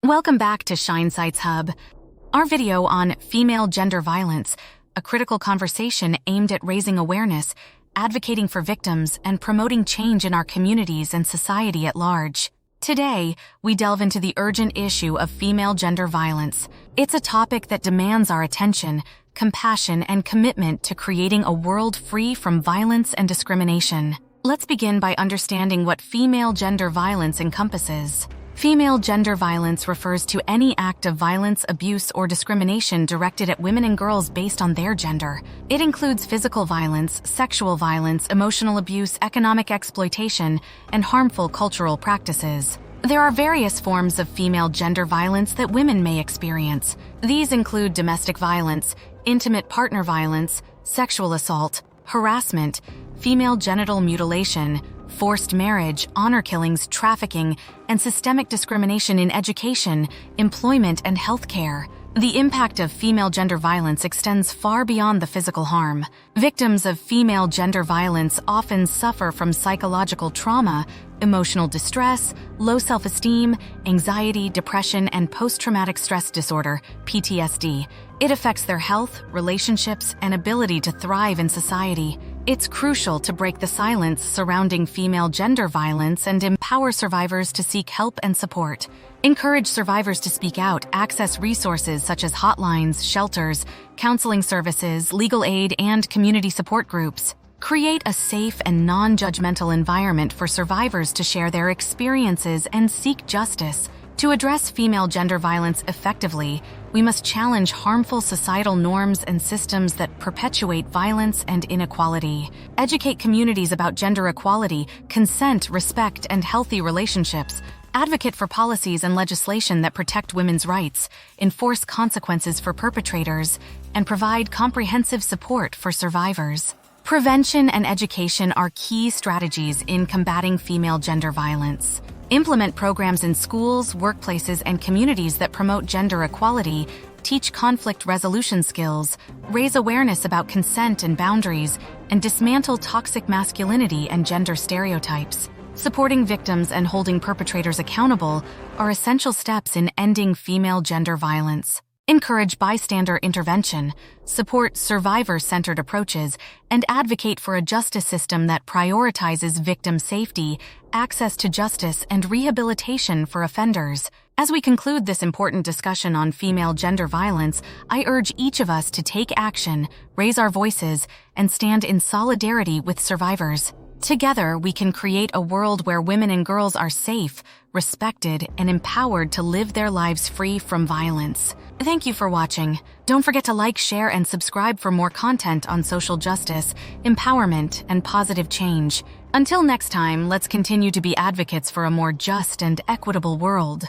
Welcome back to ShineSights Hub, our video on female gender violence, a critical conversation aimed at raising awareness, advocating for victims, and promoting change in our communities and society at large. Today, we delve into the urgent issue of female gender violence. It's a topic that demands our attention, compassion, and commitment to creating a world free from violence and discrimination. Let's begin by understanding what female gender violence encompasses. Female gender violence refers to any act of violence, abuse, or discrimination directed at women and girls based on their gender. It includes physical violence, sexual violence, emotional abuse, economic exploitation, and harmful cultural practices. There are various forms of female gender violence that women may experience. These include domestic violence, intimate partner violence, sexual assault, harassment, female genital mutilation, forced marriage, honor killings, trafficking, and systemic discrimination in education, employment, and healthcare. The impact of female gender violence extends far beyond the physical harm. Victims of female gender violence often suffer from psychological trauma, emotional distress, low self-esteem, anxiety, depression, and post-traumatic stress disorder, PTSD. It affects their health, relationships, and ability to thrive in society. It's crucial to break the silence surrounding female gender violence and empower survivors to seek help and support. Encourage survivors to speak out, access resources such as hotlines, shelters, counseling services, legal aid, and community support groups. Create a safe and non-judgmental environment for survivors to share their experiences and seek justice. To address female gender violence effectively, we must challenge harmful societal norms and systems that perpetuate violence and inequality. Educate communities about gender equality, consent, respect, and healthy relationships. Advocate for policies and legislation that protect women's rights, enforce consequences for perpetrators, and provide comprehensive support for survivors. Prevention and education are key strategies in combating female gender violence. Implement programs in schools, workplaces, and communities that promote gender equality, teach conflict resolution skills, raise awareness about consent and boundaries, and dismantle toxic masculinity and gender stereotypes. Supporting victims and holding perpetrators accountable are essential steps in ending female gender violence. Encourage bystander intervention, support survivor-centered approaches, and advocate for a justice system that prioritizes victim safety, access to justice, and rehabilitation for offenders. As we conclude this important discussion on female gender violence, I urge each of us to take action, raise our voices, and stand in solidarity with survivors. Together, we can create a world where women and girls are safe, respected, and empowered to live their lives free from violence. Thank you for watching. Don't forget to like, share, and subscribe for more content on social justice, empowerment, and positive change. Until next time, let's continue to be advocates for a more just and equitable world.